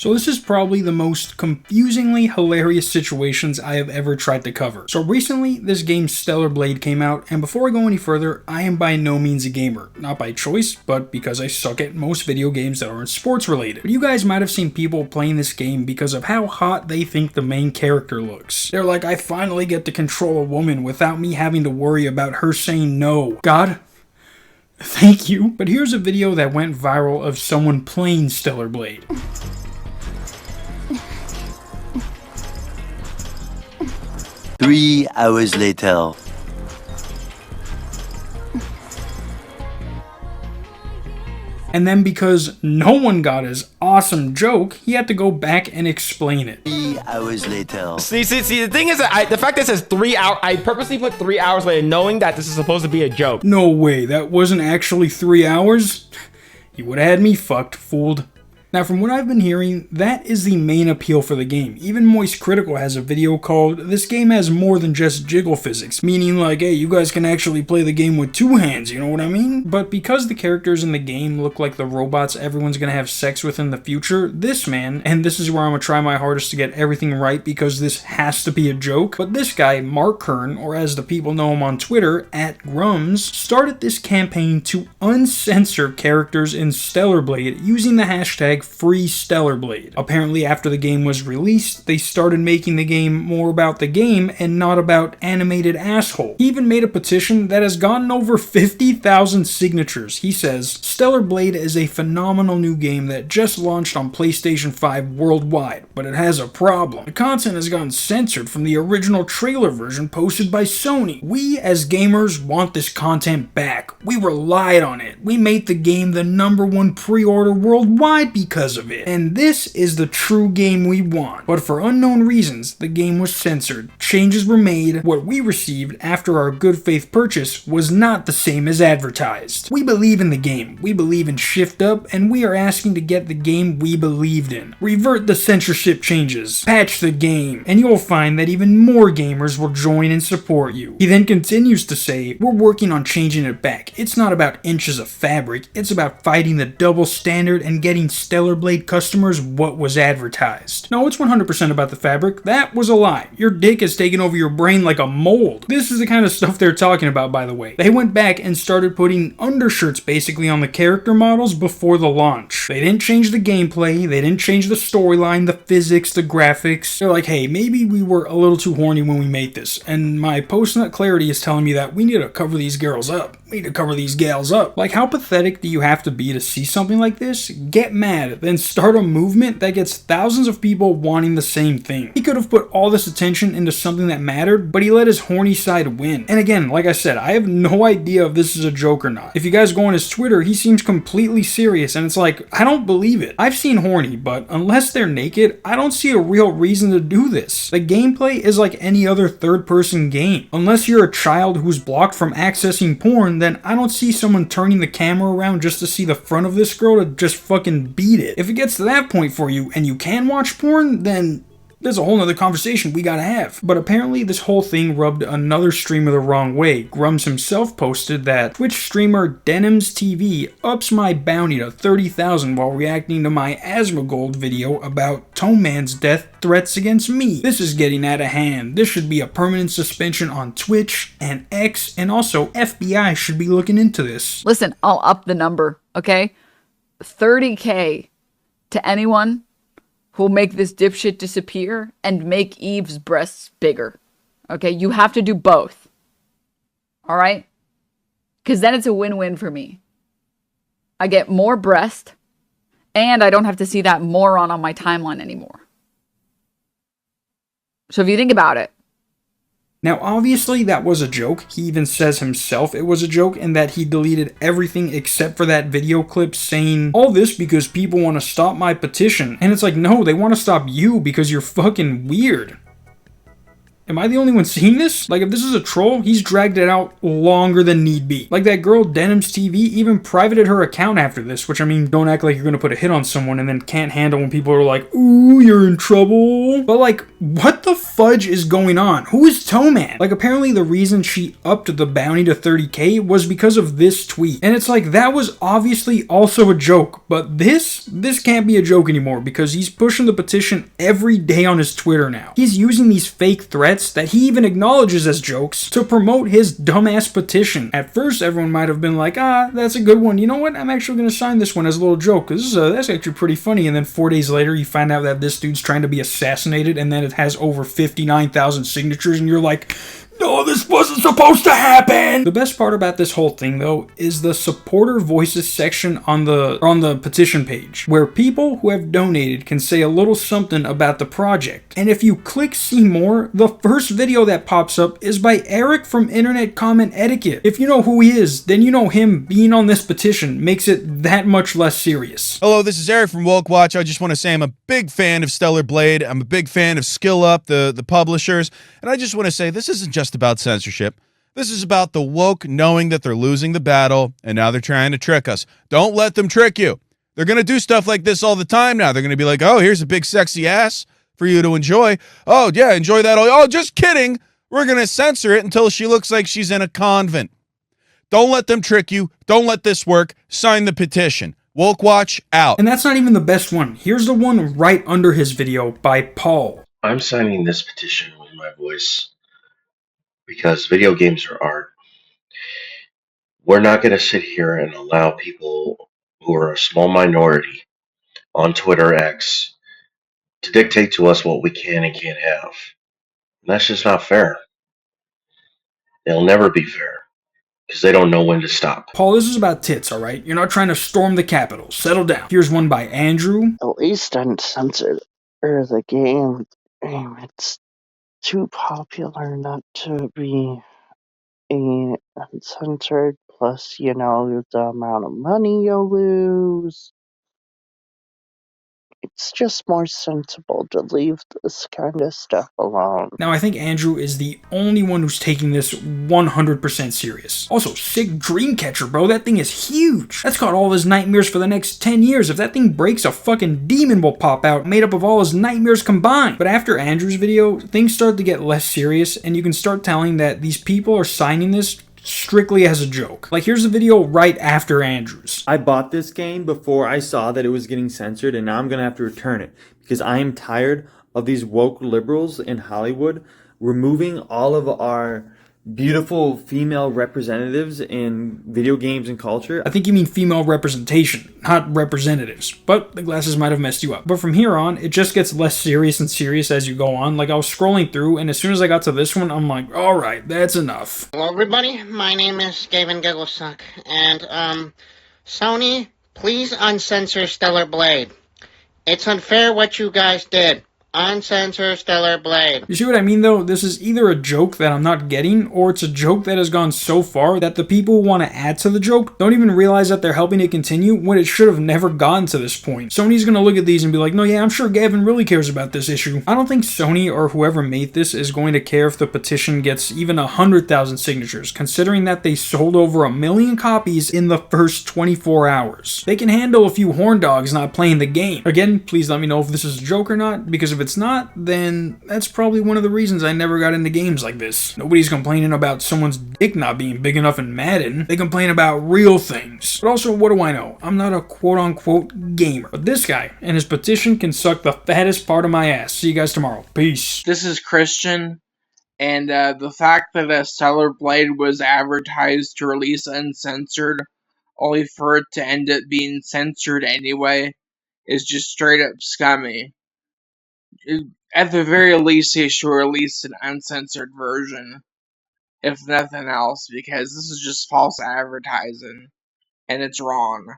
So this is probably the most confusingly hilarious situations I have ever tried to cover. So recently, this game Stellar Blade came out, and before I go any further, I am by no means a gamer. Not by choice, but because I suck at most video games that aren't sports related. But you guys might have seen people playing this game because of how hot they think the main character looks. They're like, I finally get to control a woman without me having to worry about her saying no. God, thank you. But here's a video that went viral of someone playing Stellar Blade. 3 hours later. And then because no one got his awesome joke, he had to go back and explain it. 3 hours later. See, the thing is that the fact that it says 3 hours, I purposely put 3 hours later knowing that this is supposed to be a joke. No way, that wasn't actually 3 hours? You would have had me fucked, fooled. Now, from what I've been hearing, that is the main appeal for the game. Even Moist Critical has a video called, "This game has more than just jiggle physics," meaning like, hey, you guys can actually play the game with 2 hands, you know what I mean? But because the characters in the game look like the robots everyone's gonna have sex with in the future, this man, and this is where I'm gonna try my hardest to get everything right because this has to be a joke, but this guy, Mark Kern, or as the people know him on Twitter, @Grums, started this campaign to uncensor characters in Stellar Blade using the hashtag Free Stellar Blade. Apparently, after the game was released, they started making the game more about the game and not about animated asshole. He even made a petition that has gotten over 50,000 signatures. He says, Stellar Blade is a phenomenal new game that just launched on PlayStation 5 worldwide, but it has a problem. The content has gotten censored from the original trailer version posted by Sony. We, as gamers, want this content back. We relied on it. We made the game the #1 pre-order worldwide because of it. And this is the true game we want. But for unknown reasons, the game was censored. Changes were made. What we received after our good faith purchase was not the same as advertised. We believe in the game. We believe in Shift Up, and we are asking to get the game we believed in. Revert the censorship changes. Patch the game. And you'll find that even more gamers will join and support you. He then continues to say, we're working on changing it back. It's not about inches of fabric. It's about fighting the double standard and getting Stellar Blade customers what was advertised. No, it's 100% about the fabric. That was a lie. Your dick has taken over your brain like a mold. This is the kind of stuff they're talking about, by the way. They went back and started putting undershirts basically on the character models before the launch. They didn't change the gameplay, they didn't change the storyline, the physics, the graphics. They're like, hey, maybe we were a little too horny when we made this, and my post-nut clarity is telling me that we need to cover these girls up. We need to cover these gals up. Like, how pathetic do you have to be to see something like this? Get mad, then start a movement that gets thousands of people wanting the same thing. He could have put all this attention into something that mattered, but he let his horny side win. And again, like I said, I have no idea if this is a joke or not. If you guys go on his Twitter, he seems completely serious, and it's like, I don't believe it. I've seen horny, but unless they're naked, I don't see a real reason to do this. The gameplay is like any other third-person game. Unless you're a child who's blocked from accessing porn, then I don't see someone turning the camera around just to see the front of this girl to just fucking beat it. If it gets to that point for you and you can watch porn, then there's a whole nother conversation we gotta have. But apparently this whole thing rubbed another streamer the wrong way. Grums himself posted that Twitch streamer Denims TV ups my bounty to 30,000 while reacting to my Asmongold video about Tone Man's death threats against me. This is getting out of hand. This should be a permanent suspension on Twitch and X, and also FBI should be looking into this. Listen, I'll up the number, okay? 30K to anyone who'll make this dipshit disappear and make Eve's breasts bigger. Okay, you have to do both. Alright? Because then it's a win-win for me. I get more breast, and I don't have to see that moron on my timeline anymore. So if you think about it. Now, obviously, that was a joke. He even says himself it was a joke and that he deleted everything except for that video clip saying all this because people want to stop my petition. And it's like, no, they want to stop you because you're fucking weird. Am I the only one seeing this? Like, if this is a troll, he's dragged it out longer than need be. Like, that girl Denims TV even privated her account after this, which, I mean, don't act like you're gonna put a hit on someone and then can't handle when people are like, ooh, you're in trouble. But, like, what the fudge is going on? Who is Toeman? Like, apparently the reason she upped the bounty to 30K was because of this tweet. And it's like, that was obviously also a joke, but this can't be a joke anymore because he's pushing the petition every day on his Twitter now. He's using these fake threats that he even acknowledges as jokes to promote his dumbass petition. At first, everyone might have been like, that's a good one. You know what? I'm actually going to sign this one as a little joke because that's actually pretty funny. And then 4 days later, you find out that this dude's trying to be assassinated and then it has over 59,000 signatures and you're like, no, this wasn't supposed to happen! The best part about this whole thing, though, is the supporter voices section on the petition page, where people who have donated can say a little something about the project. And if you click see more, the first video that pops up is by Eric from Internet Comment Etiquette. If you know who he is, then you know him being on this petition makes it that much less serious. Hello, this is Eric from Woke Watch. I just want to say I'm a big fan of Stellar Blade. I'm a big fan of Skill Up, the publishers. And I just want to say this isn't just about censorship. This is about the woke knowing that they're losing the battle and now they're trying to trick us. Don't let them trick you. They're going to do stuff like this all the time now. They're going to be like, oh, here's a big sexy ass for you to enjoy. Oh, yeah, enjoy that. Oh, just kidding. We're going to censor it until she looks like she's in a convent. Don't let them trick you. Don't let this work. Sign the petition. Woke Watch out. And that's not even the best one. Here's the one right under his video by Paul. I'm signing this petition with my voice because video games are art. We're not going to sit here and allow people who are a small minority on Twitter X to dictate to us what we can and can't have. And that's just not fair. It'll never be fair because they don't know when to stop. Paul, this is about tits, alright? You're not trying to storm the Capitol. Settle down. Here's one by Andrew. At least uncensored the game. It's too popular not to be uncensored. Plus, the amount of money you'll lose. It's just more sensible to leave this kind of stuff alone. Now, I think Andrew is the only one who's taking this 100% serious. Also, sick Dreamcatcher, bro. That thing is huge. That's got all his nightmares for the next 10 years. If that thing breaks, a fucking demon will pop out, made up of all his nightmares combined. But after Andrew's video, things start to get less serious, and you can start telling that these people are signing this strictly as a joke. Like, here's the video right after Andrew's. I bought this game before I saw that it was getting censored, and now I'm gonna have to return it because I am tired of these woke liberals in Hollywood removing all of our beautiful female representatives in video games and culture. I think you mean female representation, not representatives. But the glasses might have messed you up. But from here on, it just gets less serious and serious as you go on. Like, I was scrolling through, and as soon as I got to this one, I'm like, alright, that's enough. Hello everybody, my name is Gavin Gigglesuck, and Sony, please uncensor Stellar Blade. It's unfair what you guys did. Uncensor Stellar Blade. You see what I mean, though? This is either a joke that I'm not getting, or it's a joke that has gone so far that the people who want to add to the joke don't even realize that they're helping it continue when it should have never gotten to this point. Sony's gonna look at these and be like, no, yeah, I'm sure Gavin really cares about this issue. I don't think Sony or whoever made this is going to care if the petition gets even 100,000 signatures, considering that they sold over 1 million copies in the first 24 hours. They can handle a few horn dogs not playing the game. Again, please let me know if this is a joke or not, because if it's not, then that's probably one of the reasons I never got into games like this. Nobody's complaining about someone's dick not being big enough in Madden. They complain about real things. But also, what do I know? I'm not a quote-unquote gamer. But this guy and his petition can suck the fattest part of my ass. See you guys tomorrow. Peace. This is Christian, and the fact that a Stellar Blade was advertised to release uncensored, only for it to end up being censored anyway, is just straight up scummy. At the very least, they should release an uncensored version, if nothing else, because this is just false advertising, and it's wrong.